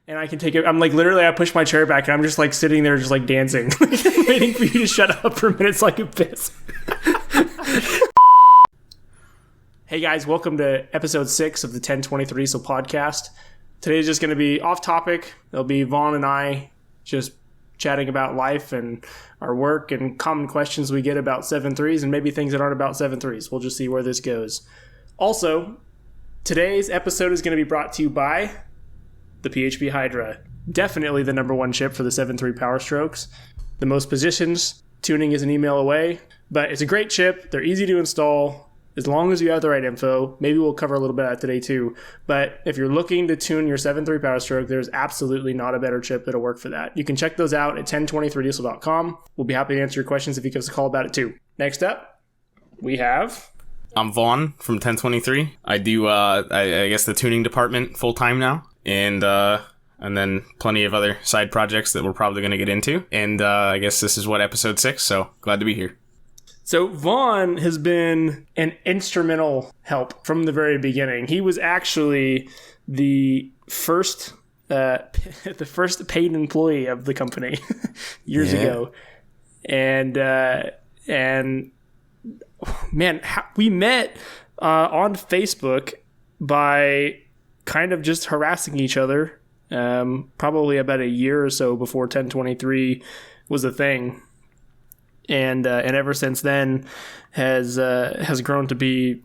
and I can take it. I'm like, literally, I push my chair back and I'm just like sitting there, just like dancing, waiting for you to shut up for minutes like a piss. Hey guys, welcome to episode 6 of the 1023 So podcast. Today's just going to be off topic. It'll be Vaughn and I just chatting about life and our work and common questions we get about 7.3s and maybe things that aren't about 7.3s. We'll just see where this goes. Also, today's episode is going to be brought to you by the PHP Hydra. Definitely the number one chip for the 7.3 Power Strokes. The most positions, tuning is an email away, but it's a great chip. They're easy to install. As long as you have the right info, maybe we'll cover a little bit of that today too. But if you're looking to tune your 7.3 Power Stroke, there's absolutely not a better chip that'll work for that. You can check those out at 1023diesel.com. We'll be happy to answer your questions if you give us a call about it too. Next up, we have... I'm Vaughn from 1023. I do, I guess, the tuning department full-time now. And then plenty of other side projects that we're probably going to get into. And I guess this is episode 6, so glad to be here. So Vaughn has been an instrumental help from the very beginning. He was actually the first paid employee of the company years ago, and man, we met on Facebook by kind of just harassing each other. Probably about a year or so before 1023 was a thing. And ever since then has grown to be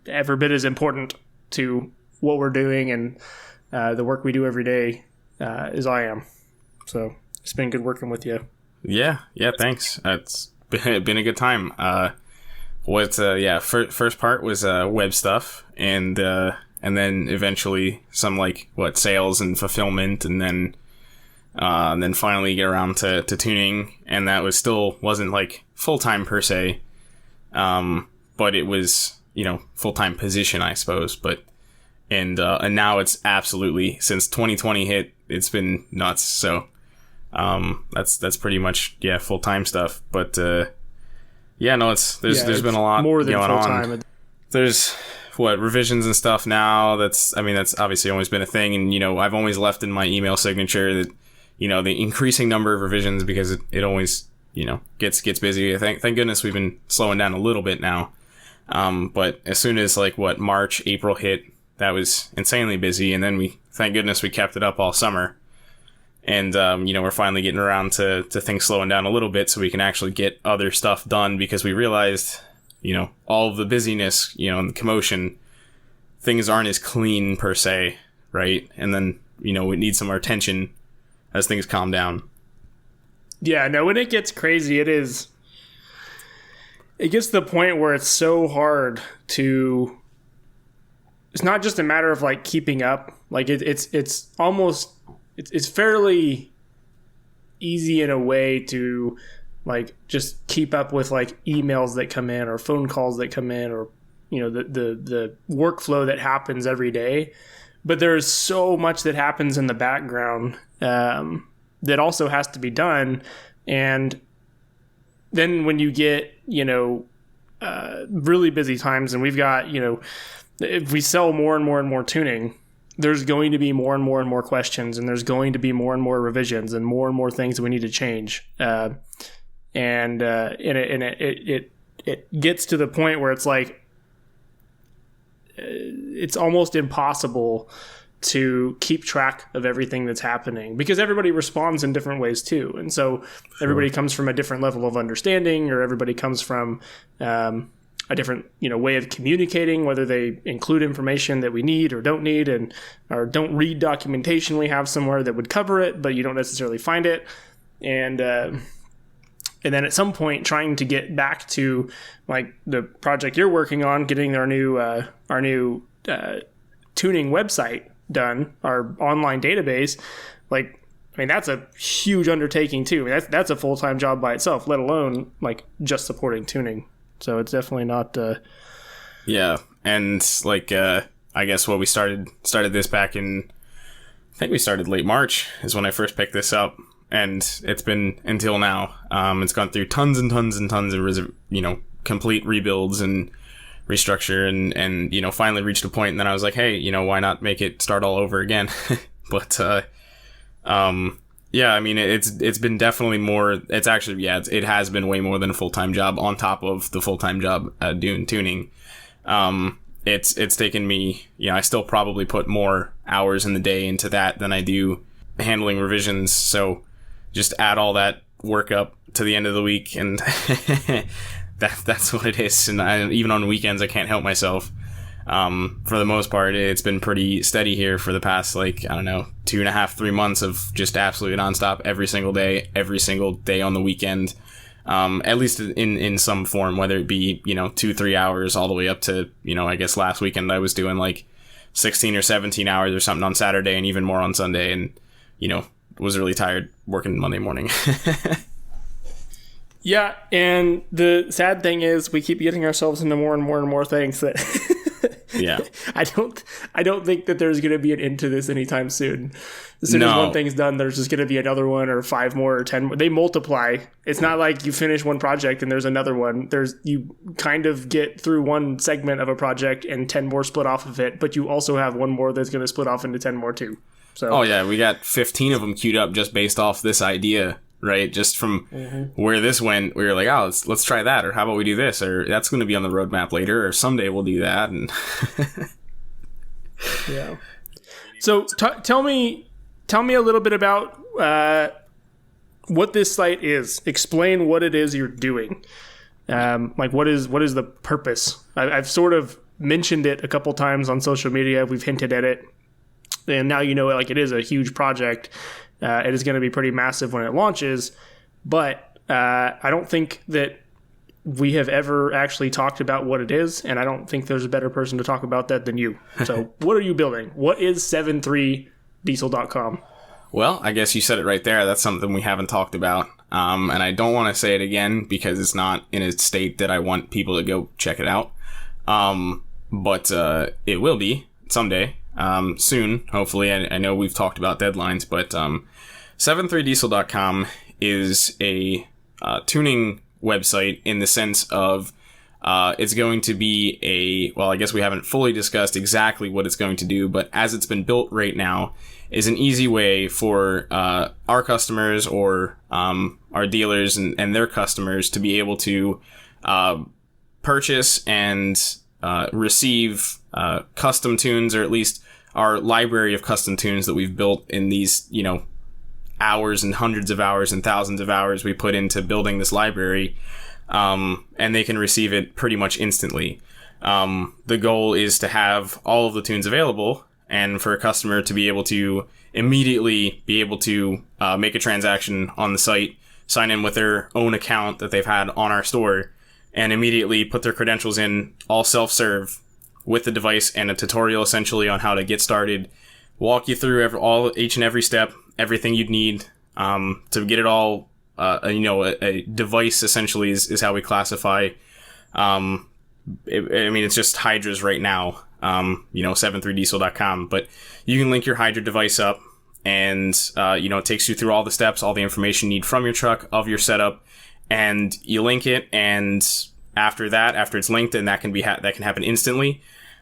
every bit as important to what we're doing and the work we do every day as I am. So it's been good working with you. Yeah, thanks. It's been a good time. First part was web stuff, and then eventually some sales and fulfillment, and then finally get around to tuning, and that wasn't full-time per se, but it was, full-time position, I suppose, and now it's absolutely, since 2020 hit, it's been nuts, so, that's pretty much, full-time stuff, but, there's been a lot more than going full-time. on. There's, revisions and stuff now, that's obviously always been a thing, and, I've always left in my email signature that, the increasing number of revisions, because it always, gets busy. Thank goodness we've been slowing down a little bit now. But as soon as March, April hit, that was insanely busy. And then thank goodness we kept it up all summer. And, we're finally getting around to things slowing down a little bit so we can actually get other stuff done, because we realized, all of the busyness, and the commotion, things aren't as clean per se. Right. And then, we need some more attention as things calm down. Yeah, no, when it gets crazy, it gets to the point where it's so hard to, it's not just a matter of keeping up. It's fairly easy in a way to just keep up with emails that come in or phone calls that come in, or, the workflow that happens every day. But there's so much that happens in the background that also has to be done. And then when you get, really busy times, and we've got, if we sell more and more and more tuning, there's going to be more and more questions, and there's going to be more and more revisions and more things that we need to change. And it gets to the point where it's it's almost impossible to keep track of everything that's happening, because everybody responds in different ways too. And so everybody comes from a different level of understanding, or everybody comes from a different, way of communicating, whether they include information that we need or don't need, or don't read documentation we have somewhere that would cover it, but you don't necessarily find it. And then at some point, trying to get back to the project you're working on, getting our new tuning website done, our online database, that's a huge undertaking too. That's a full-time job by itself, let alone just supporting tuning. So it's definitely not. Yeah, and I guess we started this back in, I think we started late March is when I first picked this up. And it's been until now. It's gone through tons and tons and tons of, complete rebuilds and restructure, and finally reached a point. And then I was like, hey, why not make it start all over again? But Yeah, I mean, it's been definitely more. It's actually, yeah, it has been way more than a full-time job on top of the full-time job doing tuning. It's taken me, I still probably put more hours in the day into that than I do handling revisions. So just add all that work up to the end of the week, and that's what it is. And even on weekends, I can't help myself. For the most part, it's been pretty steady here for the past, 2.5, 3 months of just absolutely nonstop every single day on the weekend. At least in some form, whether it be, 2-3 hours all the way up to, I guess last weekend I was doing 16 or 17 hours or something on Saturday, and even more on Sunday, and, was really tired working Monday morning. Yeah. And the sad thing is we keep getting ourselves into more and more and more things that yeah. I don't think that there's going to be an end to this anytime soon. As soon as one thing's done, there's just going to be another one or 5 more or 10 more. They multiply. It's not like you finish one project and there's another one. You kind of get through one segment of a project and 10 more split off of it, but you also have one more that's going to split off into 10 more too. So. Oh yeah, we got 15 of them queued up just based off this idea. Right, just from where this went, we were like, "Oh, let's try that," or "How about we do this?" or "That's going to be on the roadmap later," or "Someday we'll do that." And yeah. So tell me a little bit about what this site is. Explain what it is you're doing. What is the purpose? I've sort of mentioned it a couple times on social media. We've hinted at it, and now it is a huge project. It is going to be pretty massive when it launches, but I don't think that we have ever actually talked about what it is, and I don't think there's a better person to talk about that than you. So what are you building? What is 73diesel.com? Well, I guess you said it right there. That's something we haven't talked about, and I don't want to say it again because it's not in a state that I want people to go check it out, but it will be someday. Soon, hopefully. I know we've talked about deadlines, but 73diesel.com is a tuning website in the sense of it's going to be I guess we haven't fully discussed exactly what it's going to do, but as it's been built right now, is an easy way for our customers or our dealers and their customers to be able to purchase and receive custom tunes, or at least our library of custom tunes that we've built in these, hours and hundreds of hours and thousands of hours we put into building this library, and they can receive it pretty much instantly. The goal is to have all of the tunes available, and for a customer to be able to immediately be able to make a transaction on the site, sign in with their own account that they've had on our store, and immediately put their credentials in, all self-serve, with the device and a tutorial essentially on how to get started, walk you through each and every step, everything you'd need to get it all. A device essentially is how we classify. It's just Hydras right now. 73diesel.com, but you can link your Hydra device up, and it takes you through all the steps, all the information you need from your truck, of your setup, and you link it, and after it's linked, and that can happen instantly.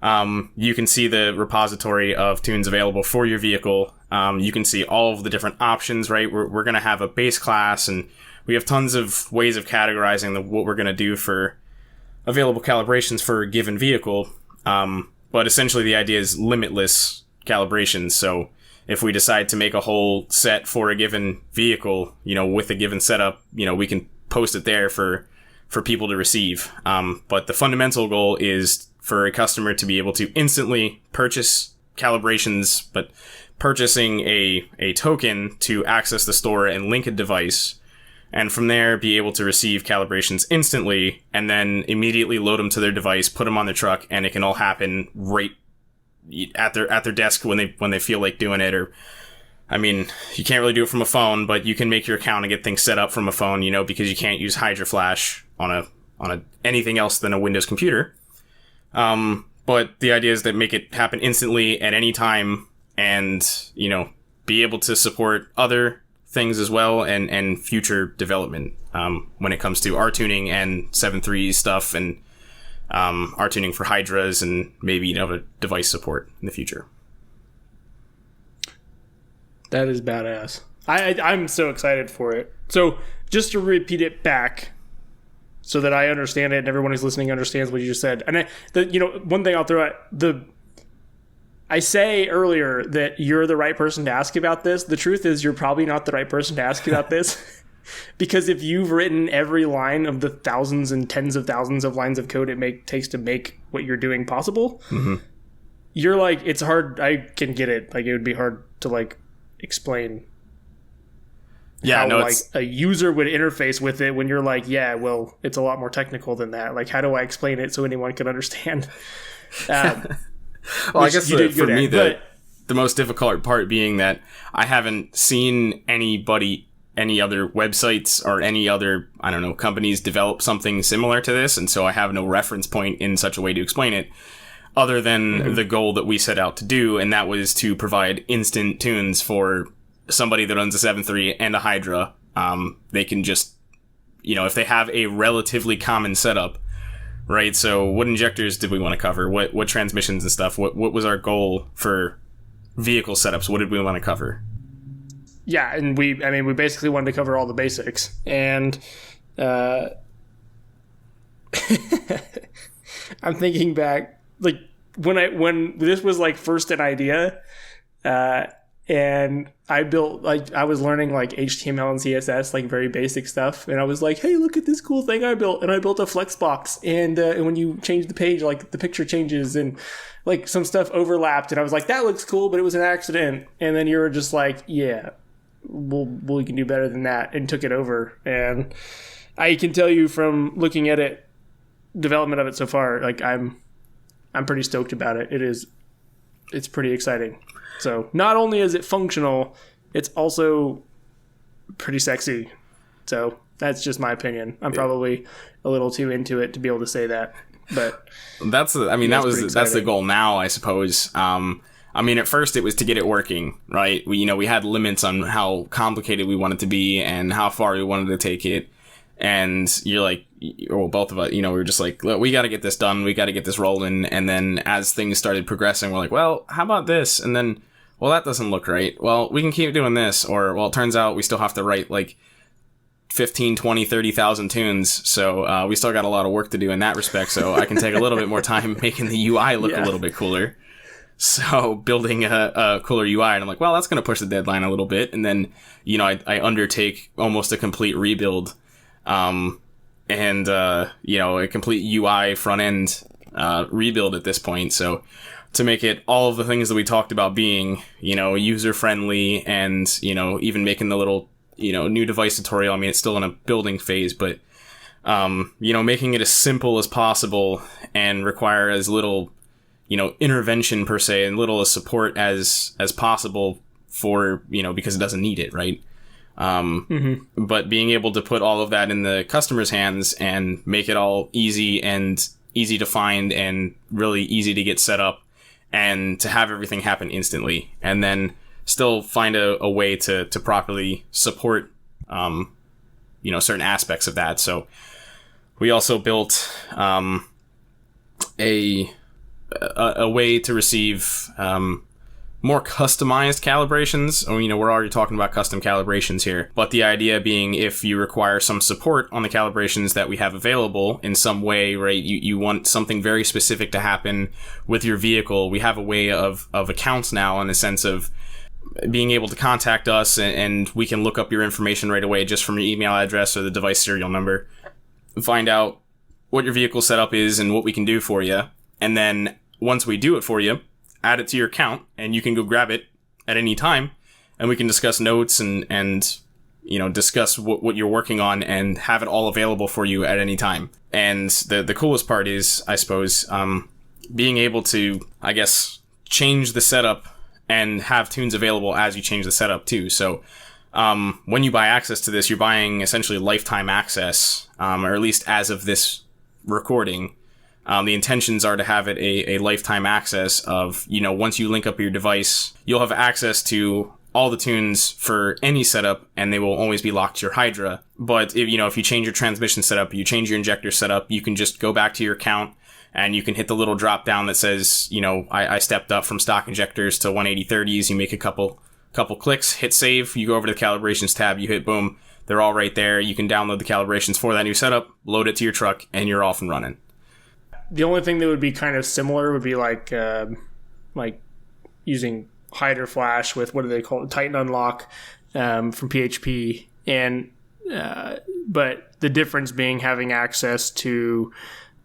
You can see the repository of tunes available for your vehicle. You can see all of the different options, right? We're going to have a base class, and we have tons of ways of categorizing what we're going to do for available calibrations for a given vehicle. But essentially the idea is limitless calibrations. So if we decide to make a whole set for a given vehicle, with a given setup, we can post it there for people to receive. But the fundamental goal is for a customer to be able to instantly purchase calibrations, but purchasing a token to access the store and link a device, and from there be able to receive calibrations instantly, and then immediately load them to their device, put them on their truck, and it can all happen right at their desk when they feel like doing it. Or, you can't really do it from a phone, but you can make your account and get things set up from a phone, because you can't use Hydra Flash on a anything else than a Windows computer. But the idea is that make it happen instantly at any time, and, be able to support other things as well, and future development, when it comes to our tuning and 7.3 stuff, and, our tuning for Hydras, and maybe, device support in the future. That is badass. I'm so excited for it. So just to repeat it back so that I understand it and everyone who's listening understands what you just said. And one thing I'll throw out, I say earlier that you're the right person to ask about this. The truth is you're probably not the right person to ask about this. Because if you've written every line of the thousands and tens of thousands of lines of code it takes to make what you're doing possible, you're like, it's hard. I can get it. Like, it would be hard to like explain how like a user would interface with it when you're like, yeah, well, it's a lot more technical than that. Like, how do I explain it so anyone can understand? Well, I guess for me, the most difficult part being that I haven't seen any other websites or any other, I don't know, companies develop something similar to this, and so I have no reference point in such a way to explain it, other than the goal that we set out to do, and that was to provide instant tunes for somebody that owns a 7.3 and a Hydra. They can just, if they have a relatively common setup, right? So what injectors did we want to cover? What transmissions and stuff? What was our goal for vehicle setups? What did we want to cover? Yeah, and we basically wanted to cover all the basics. And I'm thinking back, like, when this was, like, first an idea, and I built, like, I was learning, like, HTML and CSS, like, very basic stuff, and I was like, hey, look at this cool thing I built, and I built a Flexbox, and when you change the page, like, the picture changes, and, like, some stuff overlapped, and I was like, that looks cool, but it was an accident, and then you were just like, yeah, we can do better than that, and took it over. And I can tell you from looking at it, development of it so far, like, I'm pretty stoked about it. It's pretty exciting. So not only is it functional, it's also pretty sexy. So that's just my opinion. I'm probably a little too into it to be able to say that, but that's the goal now, I suppose. At first it was to get it working, right? We had limits on how complicated we wanted it to be and how far we wanted to take it. And you're like, or both of us, we were just like, look, we got to get this done. We got to get this rolling. And then as things started progressing, we're like, well, how about this? And then, well, that doesn't look right. Well, we can keep doing this. Or, well, it turns out we still have to write like 15, 20, 30,000 tunes. So we still got a lot of work to do in that respect. So I can take a little bit more time making the UI look a little bit cooler. So building a cooler UI, and I'm like, well, that's going to push the deadline a little bit. And then, I undertake almost a complete rebuild, a complete UI front end rebuild at this point. So to make it all of the things that we talked about being, user friendly, and, even making the little, new device tutorial. I mean, it's still in a building phase, but, making it as simple as possible and require as little, intervention per se, and little as support as possible for, because it doesn't need it, right? But being able to put all of that in the customer's hands and make it all easy to find and really easy to get set up, and to have everything happen instantly, and then still find a way to properly support, certain aspects of that. So we also built, a way to receive more customized calibrations. We're already talking about custom calibrations here, but the idea being, if you require some support on the calibrations that we have available in some way, right, you want something very specific to happen with your vehicle, we have a way of accounts now, in the sense of being able to contact us, and we can look up your information right away just from your email address or the device serial number, find out what your vehicle setup is and what we can do for you. And then once we do it for you, add it to your account, and you can go grab it at any time, and we can discuss notes and discuss what you're working on, and have it all available for you at any time. And the coolest part is, I suppose, being able to, I guess, change the setup and have tunes available as you change the setup too. So when you buy access to this, you're buying essentially lifetime access, or at least as of this recording. The intentions are to have it a lifetime access of, once you link up your device, you'll have access to all the tunes for any setup, and they will always be locked to your Hydra. But if you change your transmission setup, you change your injector setup, you can just go back to your account, and you can hit the little drop down that says, I stepped up from stock injectors to 180/30s. You make a couple couple clicks, hit save, you go over to the calibrations tab, you hit boom, they're all right there. You can download the calibrations for that new setup, load it to your truck, and you're off and running. The only thing that would be kind of similar would be like using hide or flash with, what do they call it, Titan Unlock from PHP, and but the difference being having access to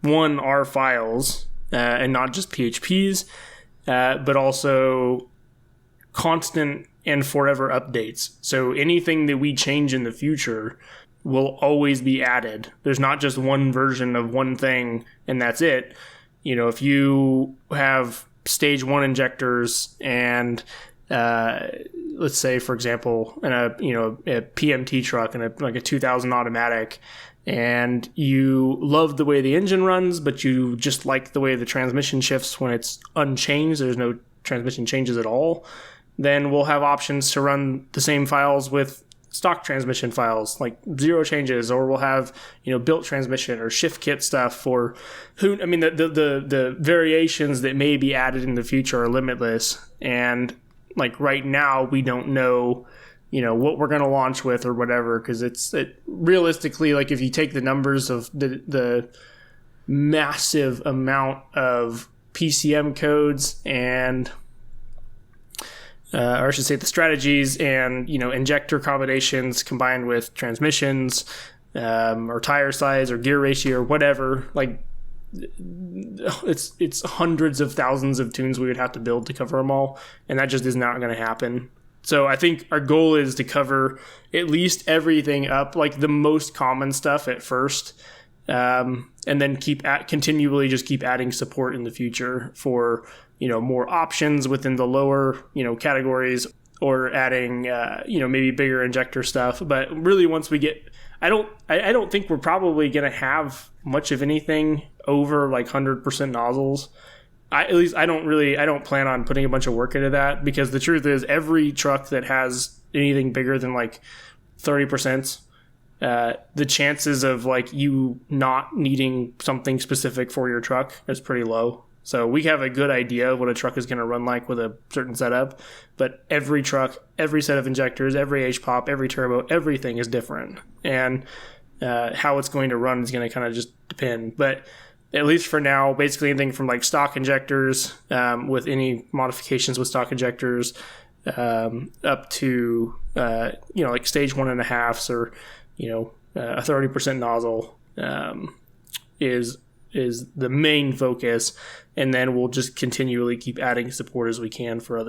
our files and not just PHPs, but also constant and forever updates. So anything that we change in the future will always be added. There's not just one version of one thing and that's it. If you have stage 1 injectors and let's say, for example, in a PMT truck and a 2000 automatic, and you love the way the engine runs, but you just like the way the transmission shifts when it's unchanged, there's no transmission changes at all, then we'll have options to run the same files with stock transmission files, like 0 changes, or we'll have built transmission or shift kit stuff for the variations that may be added in the future are limitless. And like right now, we don't know what we're going to launch with or whatever, because realistically, like if you take the numbers of the massive amount of PCM codes and or I should say the strategies and injector combinations combined with transmissions or tire size or gear ratio or whatever, like it's hundreds of thousands of tunes we would have to build to cover them all, and that just is not going to happen. So I think our goal is to cover at least everything up, like the most common stuff at first, and then continually just keep adding support in the future for more options within the lower categories, or adding maybe bigger injector stuff. But really, once we get, I don't think we're probably going to have much of anything over like 100% nozzles. I don't plan on putting a bunch of work into that, because the truth is every truck that has anything bigger than like 30%, the chances of like you not needing something specific for your truck is pretty low. So we have a good idea of what a truck is going to run like with a certain setup, but every truck, every set of injectors, every H-pop, every turbo, everything is different. And how it's going to run is going to kind of just depend. But at least for now, basically anything from like stock injectors with any modifications with stock injectors up to like stage 1.5s or a 30% nozzle is the main focus, and then we'll just continually keep adding support as we can for other